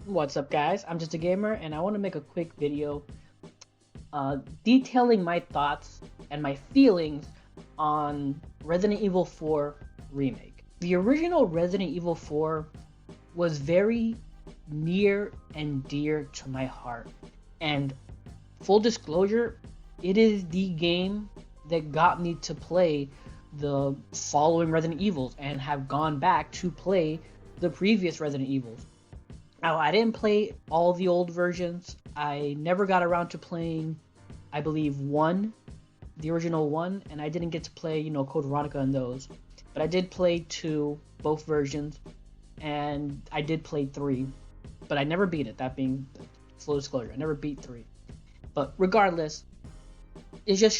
What's up, guys? I'm just a gamer, and I want to make a quick video detailing my thoughts and my feelings on Resident Evil 4 Remake. The original Resident Evil 4 was very near and dear to my heart, and full disclosure, it is the game that got me to play the following Resident Evils and have gone back to play the previous Resident Evils. Now, I didn't play all the old versions. I never got around to playing, I believe, 1, the original 1, and I didn't get to play, Code Veronica and those. But I did play 2, both versions, and I did play 3, but I never beat it, that being full disclosure. I never beat 3. But regardless, it's just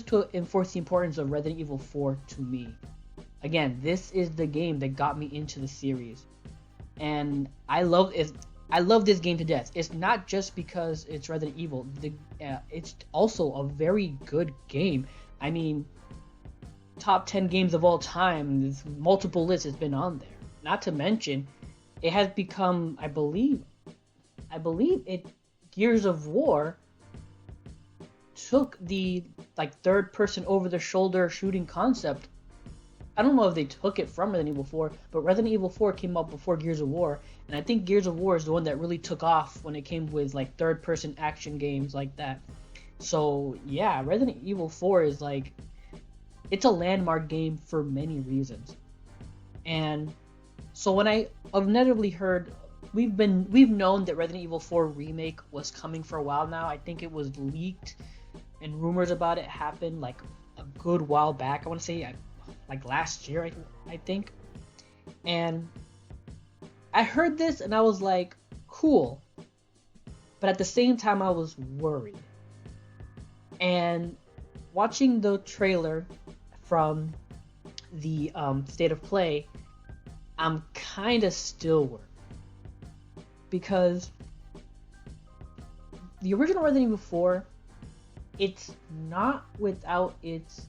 to enforce the importance of Resident Evil 4 to me. Again, this is the game that got me into the series, and I love it. I love this game to death. It's not just because it's Resident Evil. It's also a very good game. I mean, top 10 games of all time. There's multiple lists has been on there. Not to mention, it has become, I believe it. Gears of War took the third person over the shoulder shooting concept. I don't know if they took it from Resident Evil 4, but Resident Evil 4 came out before Gears of War, and I think Gears of War is the one that really took off when it came with third person action games like that. So yeah, Resident Evil 4 is it's a landmark game for many reasons. And so when I've inevitably heard we've known that Resident Evil 4 remake was coming for a while now. I think it was leaked and rumors about it happened a good while back. I want to say last year, I think. And I heard this and I was like, cool. But at the same time, I was worried. And watching the trailer from the State of Play, I'm kind of still worried. Because the original Resident Evil 4, it's not without its,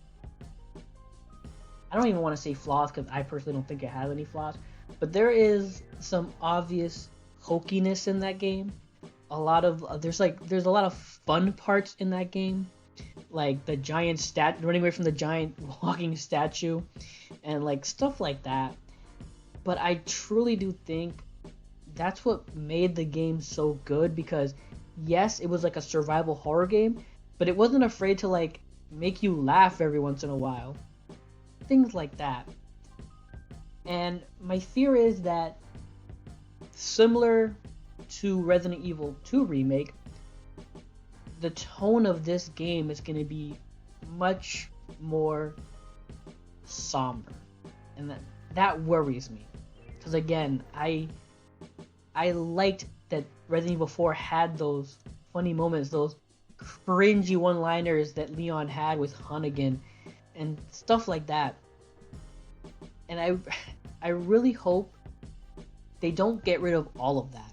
I don't even want to say flaws because I personally don't think it has any flaws, but there is some obvious hokiness in that game. There's a lot of fun parts in that game, like the giant running away from the giant walking statue, and stuff like that. But I truly do think that's what made the game so good, because yes, it was like a survival horror game, but it wasn't afraid to make you laugh every once in a while. Things like that. And my fear is that, similar to Resident Evil 2 Remake, the tone of this game is going to be much more somber. And that worries me. Because again, I liked that Resident Evil 4 had those funny moments, those cringy one-liners that Leon had with Hunnigan, and stuff like that. And I really hope they don't get rid of all of that.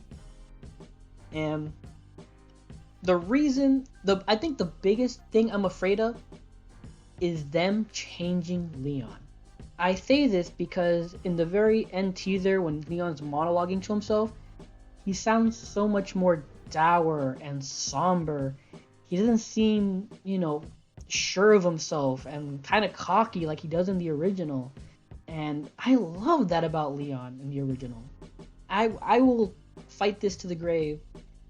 And I think the biggest thing I'm afraid of is them changing Leon. I say this because in the very end teaser, when Leon's monologuing to himself, he sounds so much more dour and somber. He doesn't seem, sure of himself and kind of cocky like he does in the original. And I love that about Leon in the original. I will fight this to the grave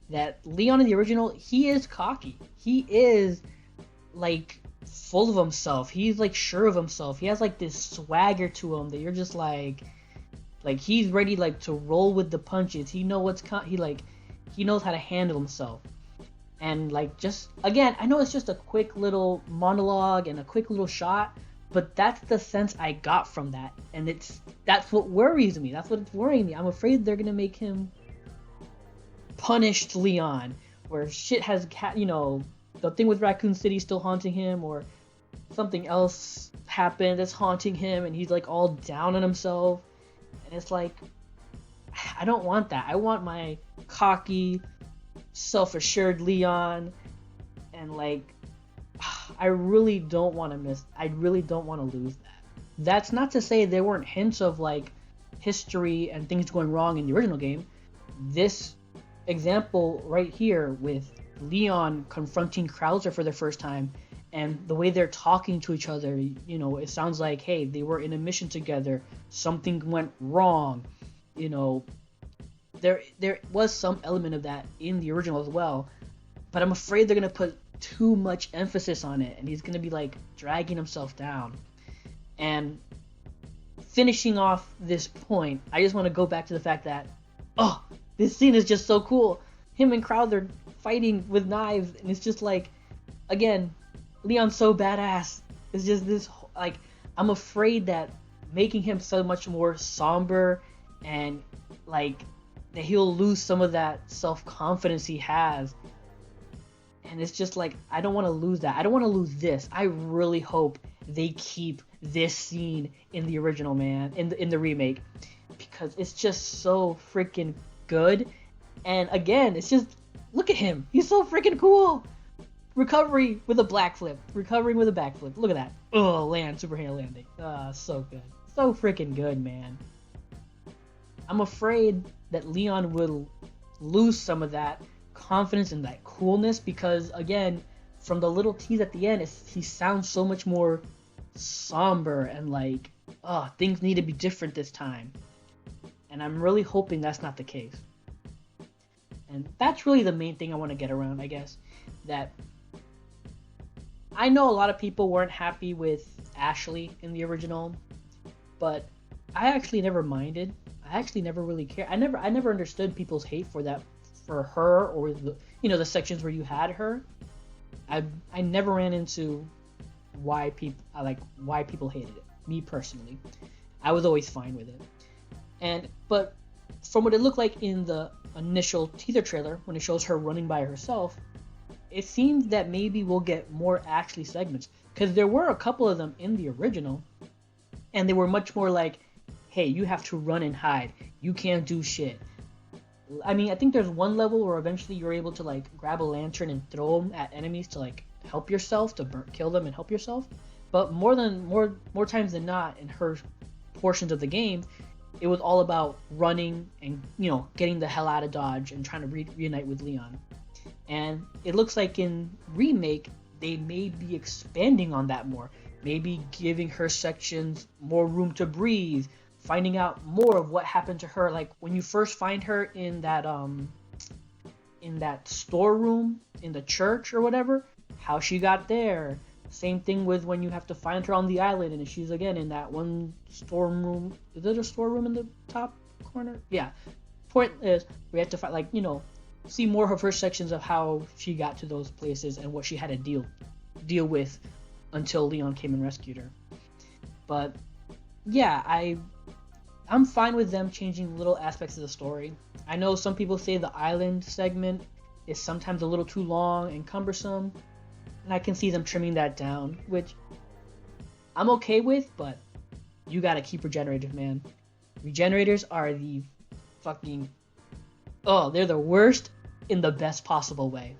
that Leon in the original, he is cocky. He is full of himself. He's sure of himself. He has this swagger to him that you're just he's ready to roll with the punches. He knows he knows how to handle himself. And just again, I know it's just a quick little monologue and a quick little shot, but that's the sense I got from that. And that's what worries me. That's what's worrying me. I'm afraid they're gonna make him punished Leon, where shit has the thing with Raccoon City still haunting him, or something else happened that's haunting him, and he's all down on himself. And it's I don't want that. I want my cocky, self-assured Leon, and I really don't want to lose that. That's not to say there weren't hints of history and things going wrong in the original game. This example right here with Leon confronting Krauser for the first time, and the way they're talking to each other, it sounds like, hey, they were in a mission together, something went wrong, you know, there was some element of that in the original as well, but I'm afraid they're gonna put too much emphasis on it, and he's gonna be like dragging himself down. And finishing off this point, I just want to go back to the fact that, oh, this scene is just so cool. Him and Crowther fighting with knives, and it's just like, again, Leon's so badass. It's just this, like, I'm afraid that making him so much more somber and, like, that he'll lose some of that self-confidence he has. And it's just like, I don't want to lose that. I don't want to lose this. I really hope they keep this scene in the original, man, in the remake, because it's just so freaking good. And again, it's just, look at him. He's so freaking cool. Recovery with a black flip. Recovering with a backflip. Look at that. Oh, superhand landing. So good. So freaking good, man. I'm afraid that Leon will lose some of that confidence and that coolness because, again, from the little tease at the end, he sounds so much more somber and like, oh, things need to be different this time. And I'm really hoping that's not the case. And that's really the main thing I want to get around, I guess. That I know a lot of people weren't happy with Ashley in the original, but I actually never minded. I actually never really cared. I never understood people's hate for that, for her, or the sections where you had her. I never ran into why people hated it. Me personally, I was always fine with it. But from what it looked like in the initial teaser trailer, when it shows her running by herself, it seems that maybe we'll get more Ashley segments, because there were a couple of them in the original, and they were much more like, hey, you have to run and hide. You can't do shit. I mean, I think there's one level where eventually you're able to like grab a lantern and throw them at enemies to like help yourself, to kill them and help yourself. But more times than not, in her portions of the game, it was all about running and getting the hell out of Dodge and trying to reunite with Leon. And it looks like in Remake they may be expanding on that more, maybe giving her sections more room to breathe, finding out more of what happened to her, like when you first find her in that storeroom in the church or whatever, how she got there. Same thing with when you have to find her on the island and she's again in that one storeroom. Is it a storeroom in the top corner? Yeah. Point is, we have to find, see more of her sections of how she got to those places and what she had to deal with until Leon came and rescued her. But yeah, I'm fine with them changing little aspects of the story. I know some people say the island segment is sometimes a little too long and cumbersome, and I can see them trimming that down, which I'm okay with, but you gotta keep regenerators, man. Regenerators are the fucking... oh, they're the worst in the best possible way.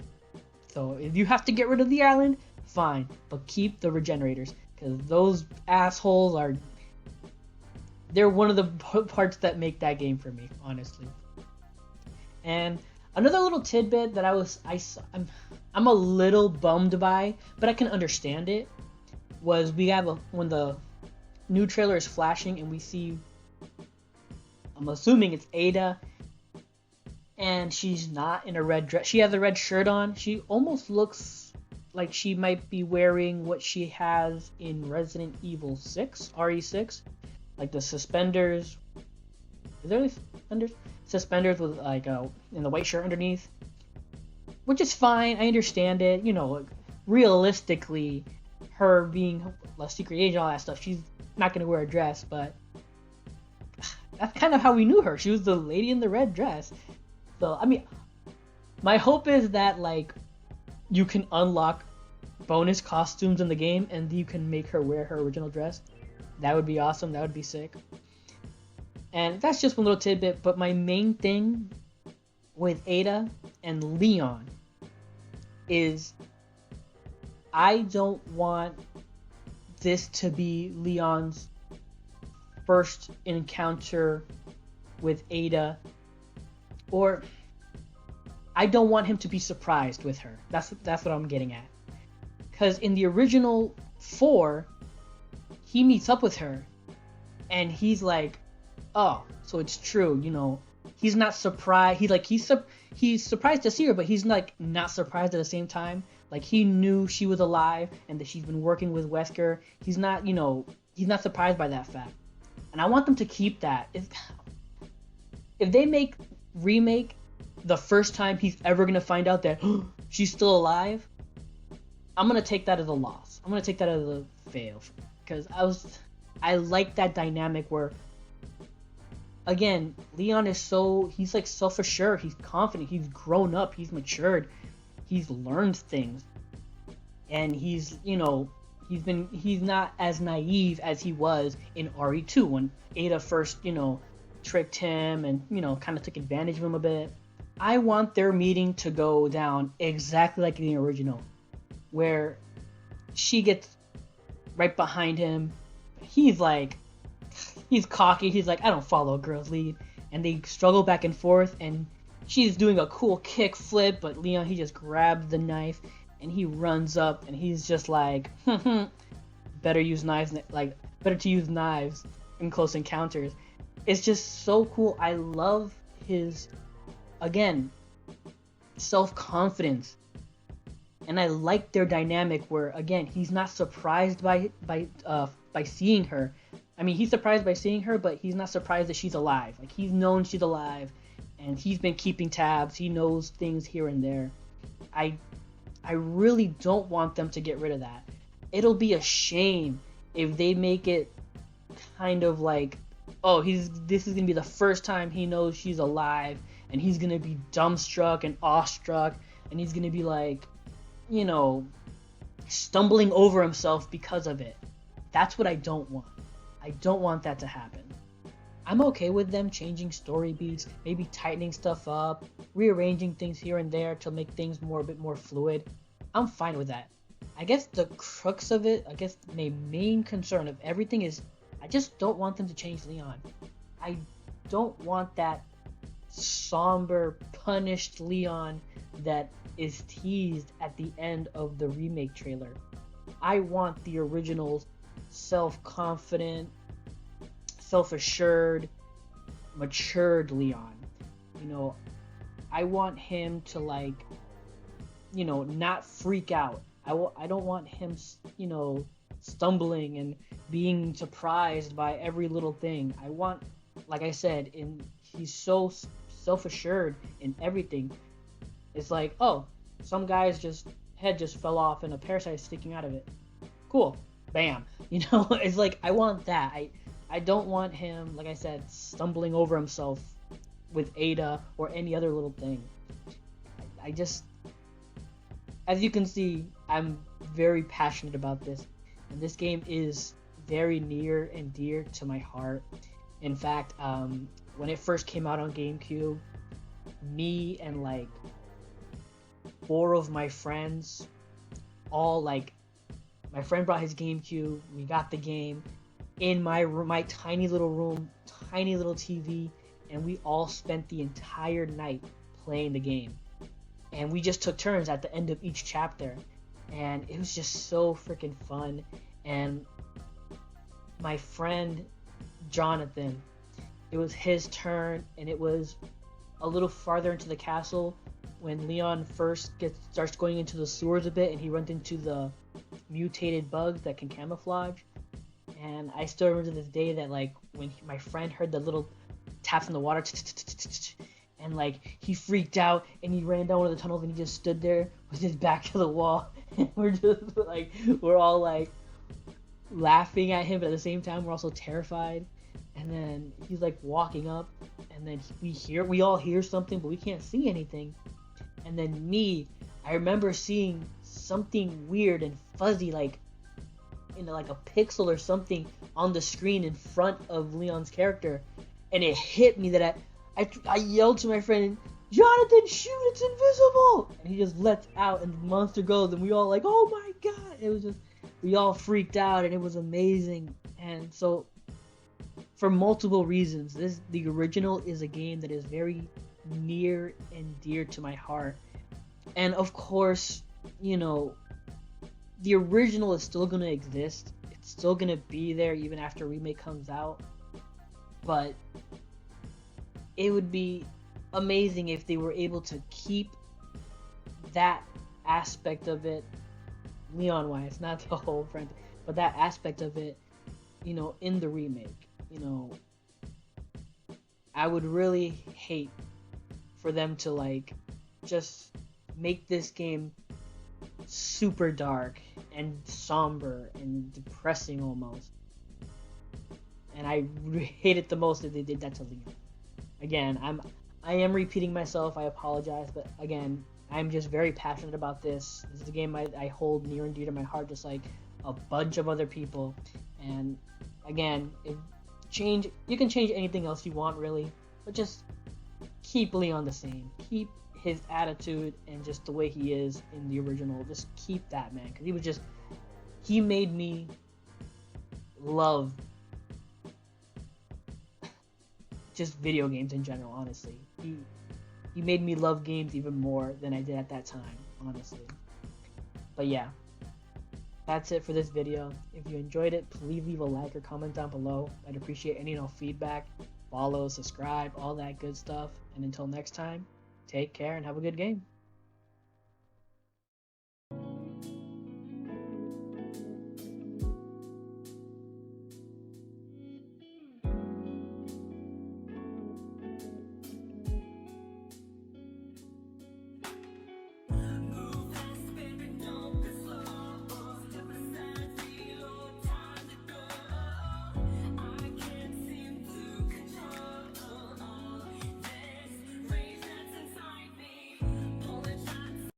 So if you have to get rid of the island, fine, but keep the regenerators, because those assholes are... they're one of the parts that make that game for me, honestly. And another little tidbit that I'm a little bummed by, but I can understand it, was when the new trailer is flashing and we see, I'm assuming it's Ada, and she's not in a red dress. She has a red shirt on. She almost looks like she might be wearing what she has in Resident Evil 6, RE6. Like the suspenders. Is there any suspenders? Suspenders with in the white shirt underneath. Which is fine. I understand it. Realistically, her being a secret agent, all that stuff, she's not gonna wear a dress, but that's kind of how we knew her. She was the lady in the red dress. So I mean, my hope is that you can unlock bonus costumes in the game and you can make her wear her original dress. That would be awesome. That would be sick. And that's just one little tidbit, but my main thing with Ada and Leon is I don't want this to be Leon's first encounter with Ada, or I don't want him to be surprised with her. That's what I'm getting at. Because in the original 4, he meets up with her, and he's like, "Oh, so it's true," you know. He's not surprised. He's surprised to see her, but he's like not surprised at the same time. Like he knew she was alive and that she's been working with Wesker. He's not, he's not surprised by that fact. And I want them to keep that. If they make Remake the first time he's ever gonna find out that she's still alive, I'm gonna take that as a loss. I'm gonna take that as a fail, because I like that dynamic where, again, Leon is he's like self-assured, he's confident, he's grown up, he's matured, he's learned things, and he's not as naive as he was in RE2 when Ada first tricked him and kind of took advantage of him a bit. I want their meeting to go down exactly like in the original, where she gets right behind him. He's cocky. He's like, I don't follow a girl's lead. And they struggle back and forth, and she's doing a cool kick flip, but Leon, he just grabs the knife and he runs up and he's just like, better to use knives in close encounters. It's just so cool. I love his, again, self-confidence. And I like their dynamic where, again, he's not surprised by seeing her. I mean, he's surprised by seeing her, but he's not surprised that she's alive. Like, he's known she's alive, and he's been keeping tabs. He knows things here and there. I really don't want them to get rid of that. It'll be a shame if they make it kind of like, oh, this is gonna be the first time he knows she's alive, and he's gonna be dumbstruck and awestruck, and he's gonna be like, stumbling over himself because of it. That's what I don't want. I don't want that to happen. I'm okay with them changing story beats, maybe tightening stuff up, rearranging things here and there to make things a bit more fluid. I'm fine with that. I guess the crux of it, my main concern of everything is I just don't want them to change Leon. I don't want that somber, punished Leon that is teased at the end of the remake trailer. I want the original self-confident, self-assured, matured Leon. I want him to not freak out. I don't want him, stumbling and being surprised by every little thing. I want, like I said, he's so self-assured in everything. It's like, oh, some guy's head just fell off and a parasite is sticking out of it. Cool. Bam. It's like, I want that. I don't want him, like I said, stumbling over himself with Ada or any other little thing. I just, as you can see, I'm very passionate about this. And this game is very near and dear to my heart. In fact, when it first came out on GameCube, me and 4 of my friends, my friend brought his GameCube, we got the game in my room, my tiny little room, tiny little TV, and we all spent the entire night playing the game. And we just took turns at the end of each chapter, and it was just so freaking fun. And my friend Jonathan, it was his turn, and it was a little farther into the castle when Leon first starts going into the sewers a bit, and he runs into the mutated bugs that can camouflage. And I still remember to this day that when my friend heard the little taps in the water, and he freaked out and he ran down one of the tunnels and he just stood there with his back to the wall, and we're all laughing at him, but at the same time we're also terrified. And then he's walking up, and then we all hear something, but we can't see anything. And then I remember seeing something weird and fuzzy, in a pixel or something on the screen in front of Leon's character, and it hit me that I yelled to my friend, "Jonathan, shoot! It's invisible!" And he just lets out, and the monster goes, and we all "Oh my god!" It was just, we all freaked out, and it was amazing. And so, for multiple reasons, the original is a game that is very near and dear to my heart. And of course, you know, the original is still gonna exist. It's still gonna be there even after Remake comes out. But it would be amazing if they were able to keep that aspect of it, Leon wise, not the whole friend, but that aspect of it, in the remake. I would really hate for them to like just make this game super dark and somber and depressing almost. And I hate it the most if they did that to Leon. Again, I am repeating myself. I apologize, but again, I'm just very passionate about this. This is a game I hold near and dear to my heart, just like a bunch of other people. And again, you can change anything else you want really, but just keep Leon the same. Keep his attitude and just the way he is in the original. Just keep that, man, because he made me love just video games in general. Honestly, he made me love games even more than I did at that time, honestly. But yeah, that's it for this video. If you enjoyed it, please leave a like or comment down below. I'd appreciate any feedback. Follow, subscribe, all that good stuff. And until next time, take care and have a good game.